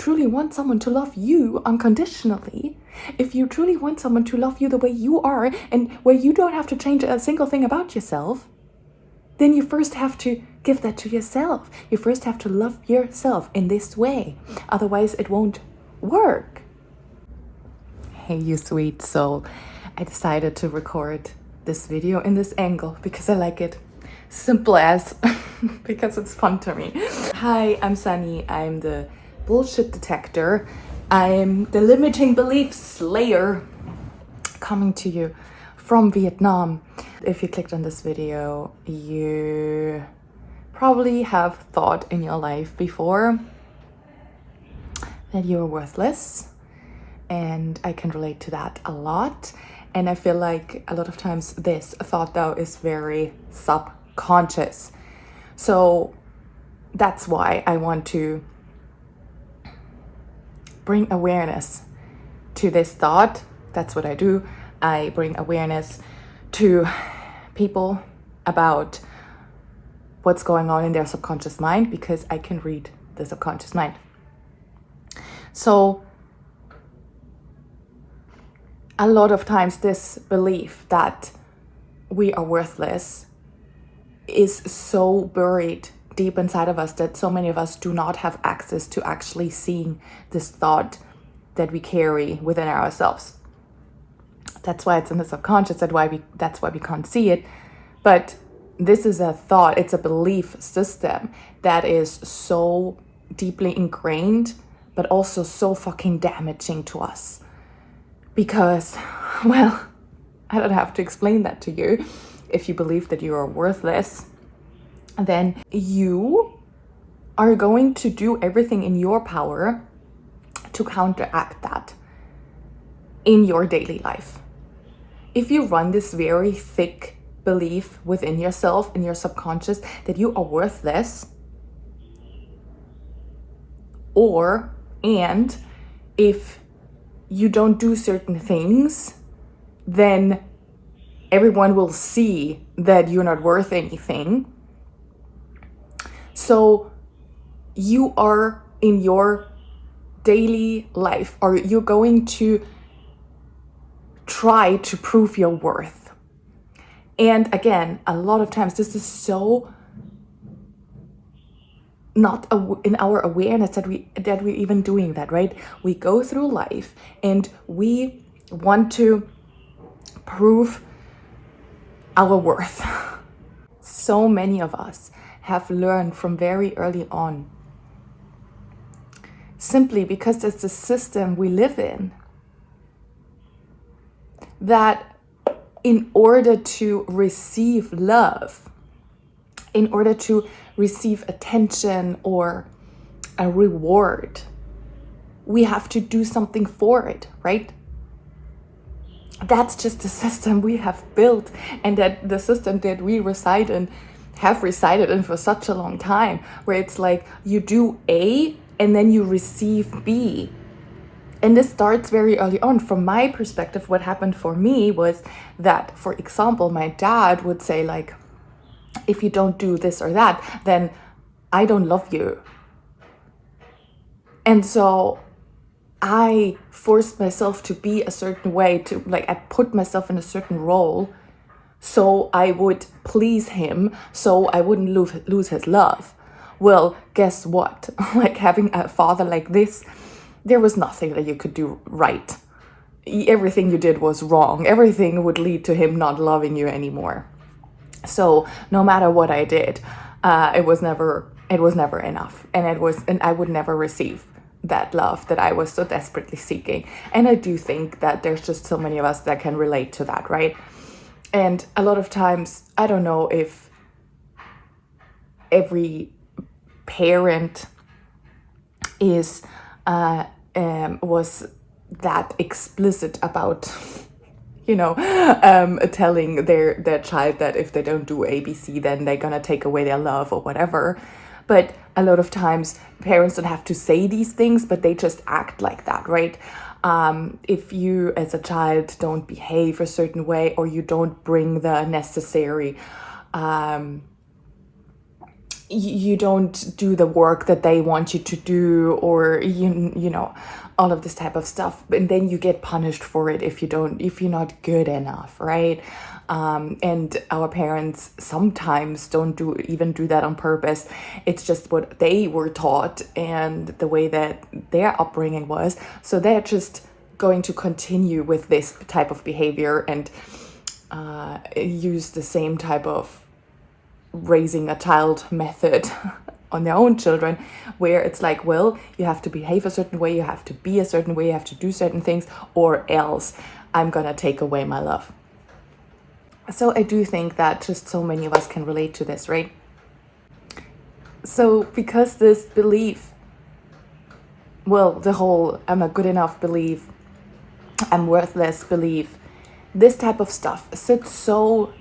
truly want someone to love you unconditionally, if you truly want someone to love you the way you are and where you don't have to change a single thing about yourself, then you first have to give that to yourself. You first have to love yourself in this way. Otherwise, it won't work. Hey, you sweet soul. I decided to record this video in this angle because I like it. Simple as, because it's fun to me. Hi, I'm Sunny. I'm the bullshit detector. I'm the limiting belief slayer, coming to you from Vietnam. If you clicked on this video, you probably have thought in your life before that you're worthless, and I can relate to that a lot. And I feel like a lot of times this thought though is very subconscious. So that's why I want to bring awareness to this thought. That's what I do. I bring awareness to people about what's going on in their subconscious mind, because I can read the subconscious mind. So a lot of times this belief that we are worthless is so buried deep inside of us that so many of us do not have access to actually seeing this thought that we carry within ourselves. That's why it's in the subconscious, that's why we can't see it. But this is a thought, it's a belief system that is so deeply ingrained, but also so fucking damaging to us. Because, well, I don't have to explain that to you. If you believe that you are worthless, then you are going to do everything in your power to counteract that in your daily life. If you run this very thick belief within yourself, in your subconscious, that you are worthless, and if you don't do certain things, then everyone will see that you're not worth anything. So you are in your daily life, or you're going to try to prove your worth. And again, a lot of times this is so not in our awareness that we're even doing that, right? We go through life and we want to prove our worth. So many of us have learned from very early on, simply because that's the system we live in, that in order to receive love, in order to receive attention or a reward, we have to do something for it, right? That's just the system we have built, and that the system that we have resided in for such a long time, where it's like you do A and then you receive B. And this starts very early on. From my perspective, what happened for me was that, for example, my dad would say, like, if you don't do this or that, then I don't love you. And so I forced myself to be a certain way, I put myself in a certain role so I would please him, so I wouldn't lose his love. Well, guess what? Like, having a father like this, there was nothing that you could do right. Everything you did was wrong. Everything would lead to him not loving you anymore. So no matter what I did, it was never enough, and I would never receive that love that I was so desperately seeking. And I do think that there's just so many of us that can relate to that, right? And a lot of times, I don't know if every parent was that explicit about telling their child that if they don't do ABC, then they're gonna take away their love or whatever. But a lot of times parents don't have to say these things, but they just act like that, right? If you as a child don't behave a certain way, or you don't bring the necessary you don't do the work that they want you to do, or you know, all of this type of stuff, and then you get punished for it if you're not good enough, right? And our parents sometimes don't even do that on purpose. It's just what they were taught and the way that their upbringing was, so they're just going to continue with this type of behavior and use the same type of raising a child method on their own children, where it's like, well, you have to behave a certain way, you have to be a certain way, you have to do certain things, or else I'm gonna take away my love. So I do think that just so many of us can relate to this, right? So because this belief, well, the whole I'm not good enough belief, I'm worthless belief, this type of stuff sits so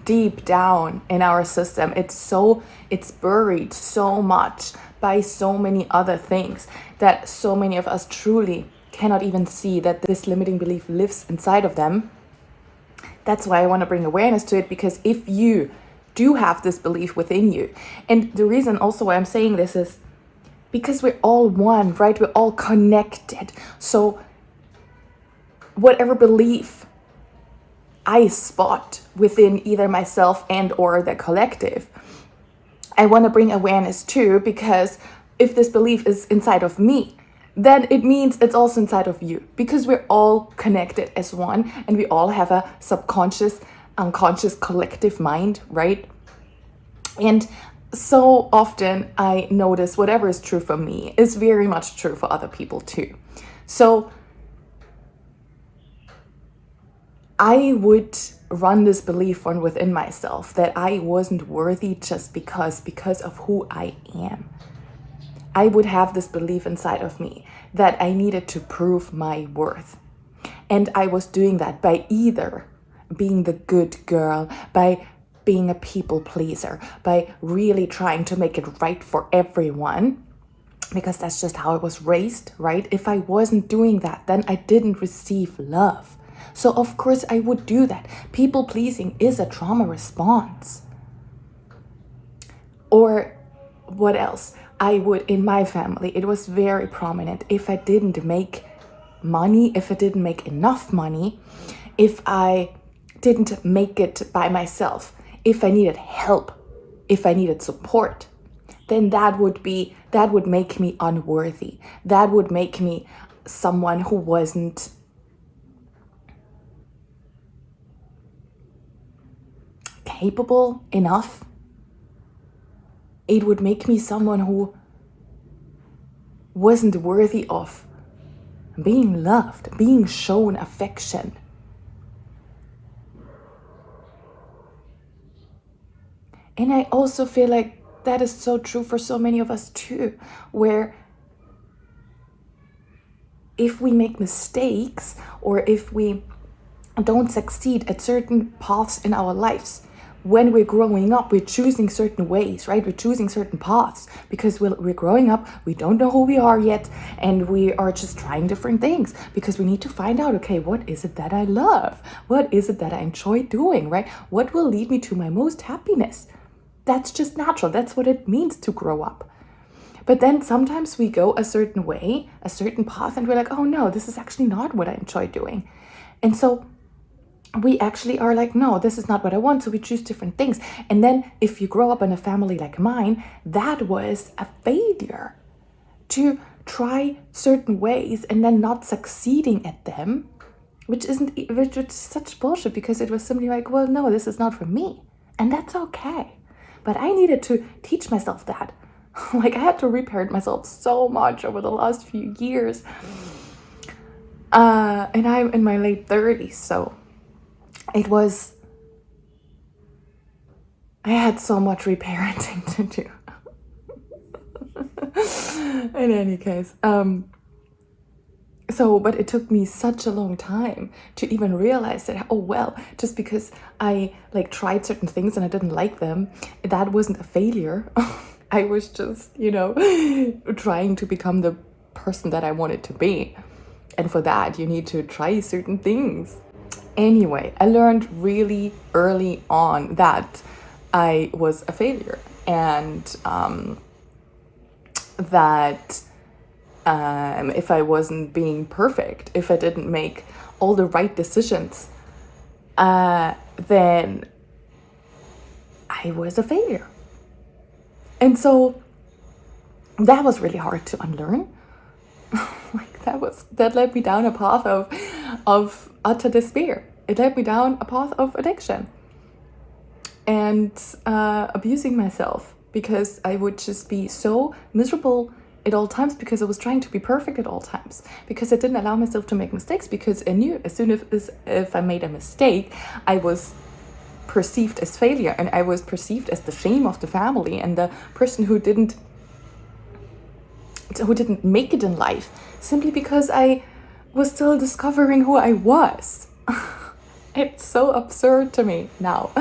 deep down in our system. It's buried so much by so many other things that so many of us truly cannot even see that this limiting belief lives inside of them. That's why I want to bring awareness to it, because if you do have this belief within you, and the reason also why I'm saying this is because we're all one, right? We're all connected. So whatever belief I spot within either myself and or the collective, I want to bring awareness to, because if this belief is inside of me, then it means it's also inside of you, because we're all connected as one, and we all have a subconscious, unconscious collective mind, right? And so often I notice whatever is true for me is very much true for other people too. So I would run this belief from within myself that I wasn't worthy just because of who I am. I would have this belief inside of me that I needed to prove my worth. And I was doing that by either being the good girl, by being a people pleaser, by really trying to make it right for everyone, because that's just how I was raised, right? If I wasn't doing that, then I didn't receive love. So of course I would do that. People pleasing is a trauma response. Or what else? I would, in my family, it was very prominent. If I didn't make money, if I didn't make enough money, if I didn't make it by myself, if I needed help, if I needed support, then that would make me unworthy. That would make me someone who wasn't capable enough. It would make me someone who wasn't worthy of being loved, being shown affection. And I also feel like that is so true for so many of us too, where if we make mistakes or if we don't succeed at certain paths in our lives, when we're growing up, we're choosing certain ways, right? We're choosing certain paths because we're growing up, we don't know who we are yet, and we are just trying different things because we need to find out, okay, what is it that I love? What is it that I enjoy doing, right? What will lead me to my most happiness? That's just natural. That's what it means to grow up. But then sometimes we go a certain way, a certain path, and we're like, oh no, this is actually not what I enjoy doing. And so we actually are like, no, this is not what I want. So we choose different things. And then if you grow up in a family like mine, that was a failure to try certain ways and then not succeeding at them, which is such bullshit, because it was simply like, well, no, this is not for me. And that's okay. But I needed to teach myself that. Like I had to reparent myself so much over the last few years. And I'm in my late 30s, so I had so much reparenting to do. In any case, but it took me such a long time to even realize that, oh well, just because I tried certain things and I didn't like them, that wasn't a failure. I was just, trying to become the person that I wanted to be. And for that, you need to try certain things. Anyway, I learned really early on that I was a failure. and that if I wasn't being perfect, if I didn't make all the right decisions, then I was a failure. And so that was really hard to unlearn. That led me down a path of utter despair. It led me down a path of addiction and abusing myself, because I would just be so miserable at all times, because I was trying to be perfect at all times, because I didn't allow myself to make mistakes, because I knew as soon as if I made a mistake, I was perceived as failure, and I was perceived as the shame of the family and the person who didn't make it in life, simply because I was still discovering who I was. It's so absurd to me now.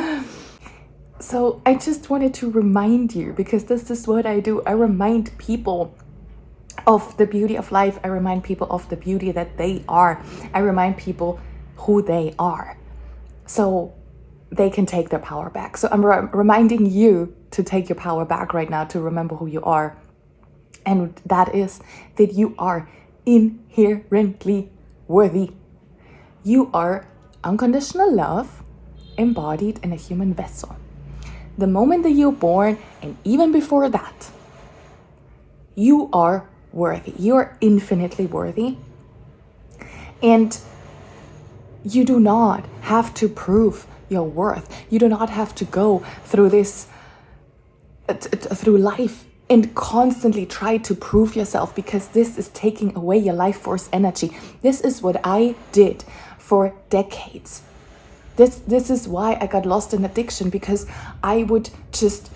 So I just wanted to remind you, because this is what I do. I remind people of the beauty of life. I remind people of the beauty that they are. I remind people who they are, so they can take their power back. So I'm reminding you to take your power back right now, to remember who you are. And that is that you are inherently worthy. You are unconditional love embodied in a human vessel. The moment that you're born, and even before that, you are worthy. You are infinitely worthy. And you do not have to prove your worth. You do not have to go through this, through life, and constantly try to prove yourself, because this is taking away your life force energy. This is what I did for decades. This is why I got lost in addiction, because I would just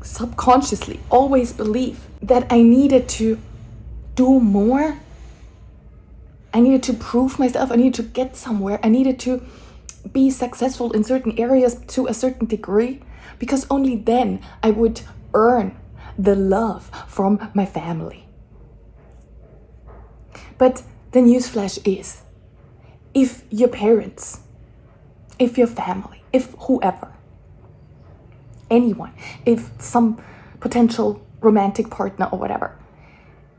subconsciously always believe that I needed to do more. I needed to prove myself. I needed to get somewhere. I needed to be successful in certain areas to a certain degree, because only then I would earn the love from my family. But the newsflash is, if your parents, if your family, if whoever, anyone, if some potential romantic partner or whatever,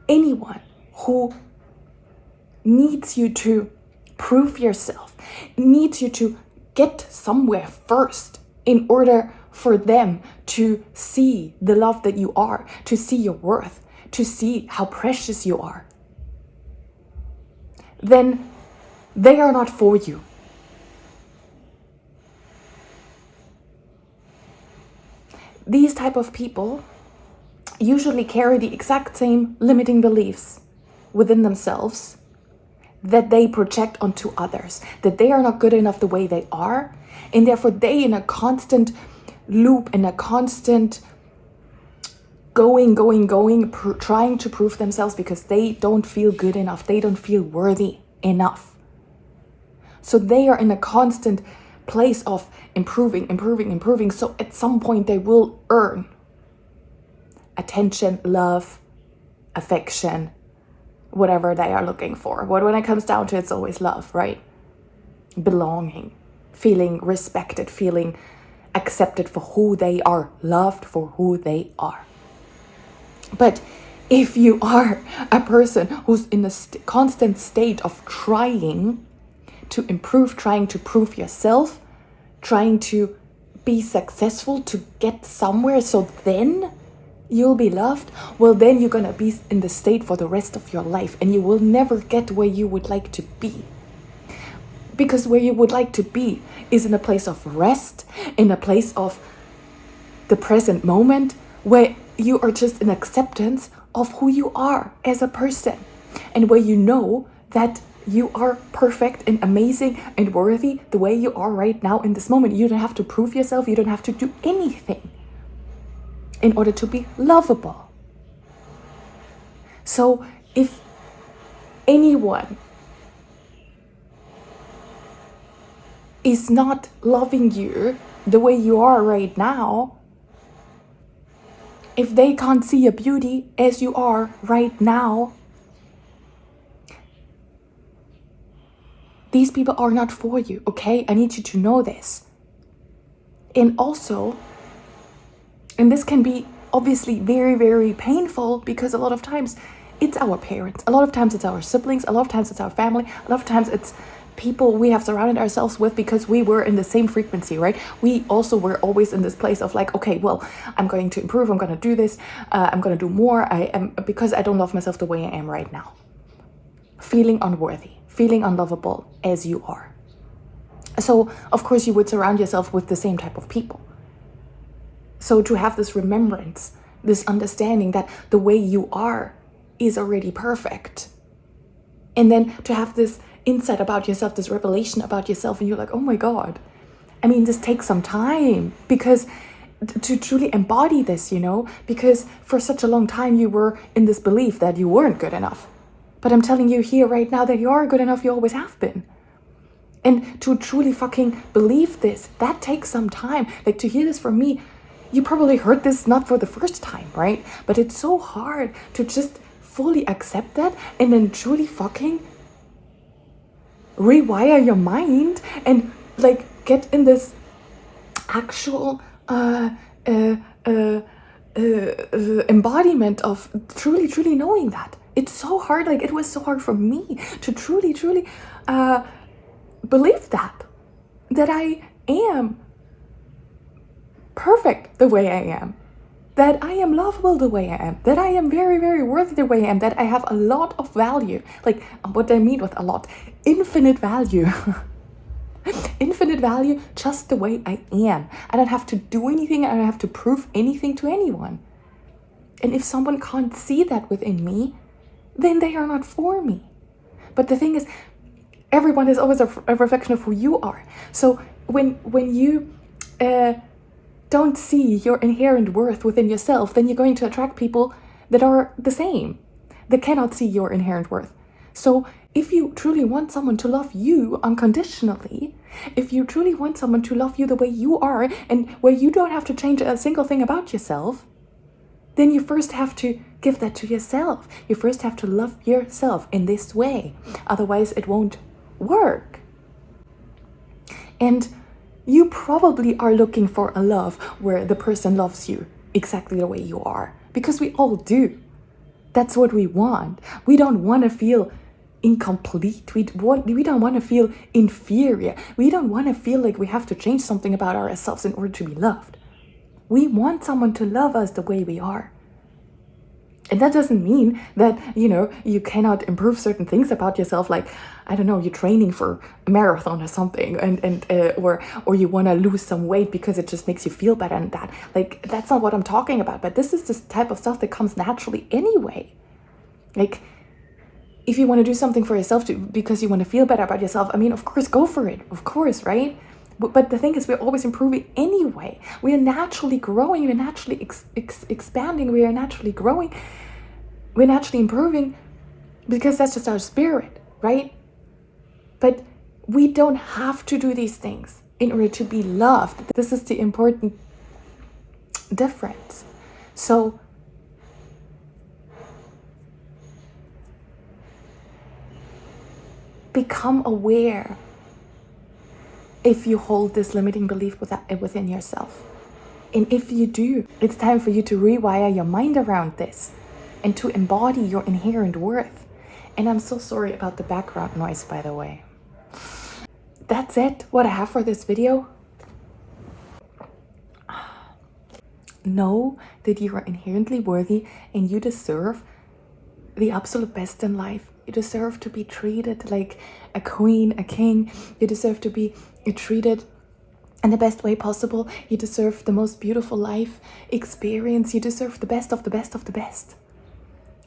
anyone who needs you to prove yourself, needs you to get somewhere first in order for them to see the love that you are, to see your worth, to see how precious you are, then they are not for you. These type of people usually carry the exact same limiting beliefs within themselves that they project onto others, that they are not good enough the way they are, and therefore they, in a constant loop, in a constant going, trying to prove themselves, because they don't feel good enough, they don't feel worthy enough. So they are in a constant place of improving. So at some point they will earn attention, love, affection, whatever they are looking for. But when it comes down to it, it's always love, right? Belonging, feeling respected, feeling accepted for who they are, loved for who they are. But if you are a person who's in a constant state of trying to improve, trying to prove yourself, trying to be successful, to get somewhere, so then you'll be loved, well, then you're gonna be in the state for the rest of your life, and you will never get where you would like to be. Because where you would like to be is in a place of rest, in a place of the present moment, where you are just in acceptance of who you are as a person, and where you know that you are perfect and amazing and worthy the way you are right now in this moment. You don't have to prove yourself. You don't have to do anything in order to be lovable. So if anyone is not loving you the way you are right now, if they can't see your beauty as you are right now, these people are not for you, okay? I need you to know this. And also, And this can be obviously very, very painful, because a lot of times it's our parents, a lot of times it's our siblings, a lot of times it's our family, a lot of times it's people we have surrounded ourselves with because we were in the same frequency, right? We also were always in this place of like, okay, well, I'm going to improve, I'm going to do this, I'm going to do more, because I don't love myself the way I am right now. Feeling unworthy, feeling unlovable as you are. So, of course, you would surround yourself with the same type of people. So to have this remembrance, this understanding that the way you are is already perfect. And then to have this insight about yourself, this revelation about yourself, and you're like, oh my God. I mean, this takes some time, because to truly embody this, because for such a long time you were in this belief that you weren't good enough. But I'm telling you here right now that you are good enough, you always have been. And to truly fucking believe this, that takes some time. Like, to hear this from me, you probably heard this not for the first time, right? But it's so hard to just fully accept that and then truly fucking rewire your mind and like get in this actual embodiment of truly knowing that. It's so hard. Like, it was so hard for me to truly believe that I am perfect the way I am, that I am lovable the way I am, that I am very, very worthy the way I am, that I have a lot of value. Like, what I mean with a lot, infinite value. Infinite value just the way I am. I don't have to do anything, I don't have to prove anything to anyone. And if someone can't see that within me, then they are not for me. But the thing is, everyone is always a reflection of who you are. So when you don't see your inherent worth within yourself, then you're going to attract people that are the same, that cannot see your inherent worth. So if you truly want someone to love you unconditionally, if you truly want someone to love you the way you are, and where you don't have to change a single thing about yourself, then you first have to give that to yourself. You first have to love yourself in this way. Otherwise, it won't work. And you probably are looking for a love where the person loves you exactly the way you are, because we all do. That's what we want. We don't want to feel incomplete. We don't want to feel inferior. We don't want to feel like we have to change something about ourselves in order to be loved. We want someone to love us the way we are. And that doesn't mean that, you cannot improve certain things about yourself. Like, I don't know, you're training for a marathon or something, or you want to lose some weight because it just makes you feel better and that. Like, that's not what I'm talking about. But this is this type of stuff that comes naturally anyway. Like, if you want to do something for yourself because you want to feel better about yourself, I mean, of course, go for it. Of course, right? But the thing is, we're always improving anyway. We are naturally growing. We're naturally expanding. We are naturally growing. We're naturally improving because that's just our spirit, right? But we don't have to do these things in order to be loved. This is the important difference. So become aware if you hold this limiting belief within yourself. And if you do, it's time for you to rewire your mind around this and to embody your inherent worth. And I'm so sorry about the background noise, by the way. That's it, what I have for this video. Know that you are inherently worthy and you deserve the absolute best in life. You deserve to be treated like a queen, a king. You deserve to be treated in the best way possible. You deserve the most beautiful life experience. You deserve the best of the best of the best.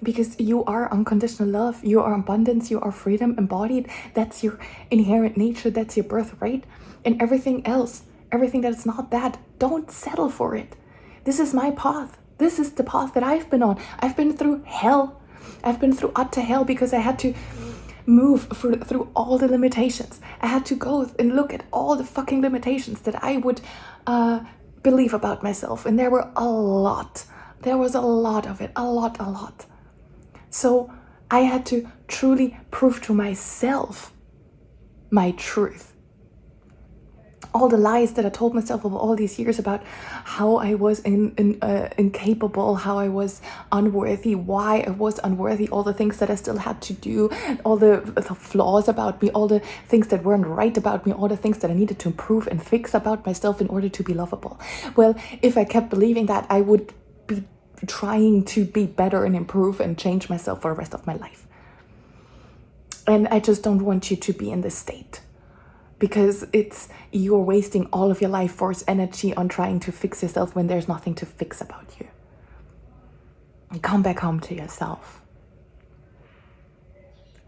Because you are unconditional love. You are abundance. You are freedom embodied. That's your inherent nature. That's your birthright. And everything else, everything that is not that, don't settle for it. This is my path. This is the path that I've been on. I've been through hell. I've been through utter hell because I had to move through all the limitations. I had to go and look at all the fucking limitations that I would believe about myself. And there were a lot. There was a lot of it. A lot. So I had to truly prove to myself my truth. all the lies that I told myself over all these years about how I was incapable, how I was unworthy, why I was unworthy, all the things that I still had to do, all the flaws about me, all the things that weren't right about me, all the things that I needed to improve and fix about myself in order to be lovable. Well, if I kept believing that, I would be trying to be better and improve and change myself for the rest of my life. And I just don't want you to be in this state, because you're wasting all of your life force energy on trying to fix yourself when there's nothing to fix about you. Come back home to yourself.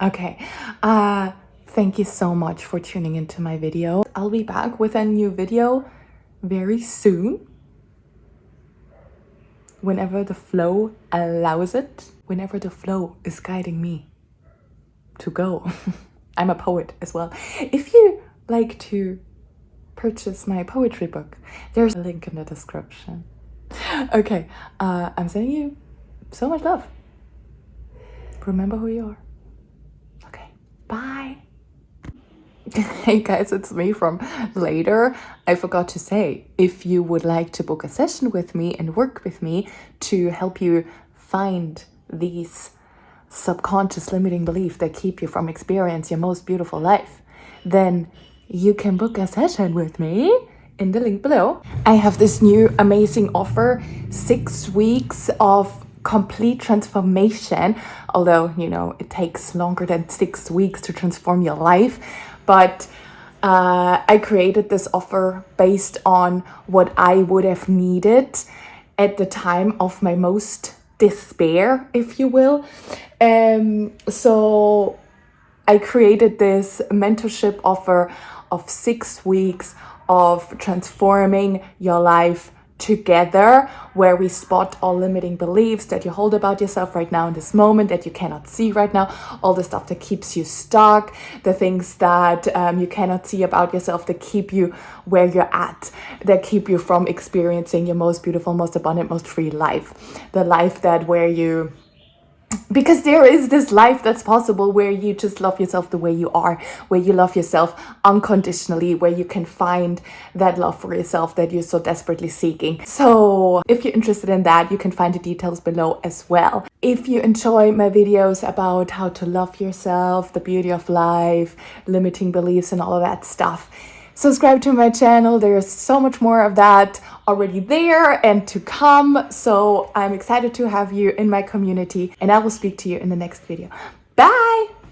Okay, thank you so much for tuning into my video. I'll be back with a new video very soon, whenever the flow allows it, whenever the flow is guiding me to go. I'm a poet as well. If you like to purchase my poetry book, there's a link in the description. Okay, I'm sending you so much love. Remember who you are. Okay, bye. Hey guys, it's me from later. I forgot to say, if you would like to book a session with me and work with me to help you find these subconscious limiting beliefs that keep you from experiencing your most beautiful life, then you can book a session with me in the link below. I have this new amazing offer, 6 weeks of complete transformation, although, you know, it takes longer than 6 weeks to transform your life. But I created this offer based on what I would have needed at the time of my most despair, if you will. So I created this mentorship offer of 6 weeks of transforming your life together, where we spot all limiting beliefs that you hold about yourself right now in this moment that you cannot see right now, all the stuff that keeps you stuck, the things that you cannot see about yourself that keep you where you're at, that keep you from experiencing your most beautiful, most abundant, most free life. The life that where you, because there is this life that's possible where you just love yourself the way you are, where you love yourself unconditionally, where you can find that love for yourself that you're so desperately seeking. So if you're interested in that, you can find the details below as well. If you enjoy my videos about how to love yourself, the beauty of life, limiting beliefs and all of that stuff, subscribe to my channel. There's so much more of that already there and to come. So I'm excited to have you in my community, and I will speak to you in the next video. Bye!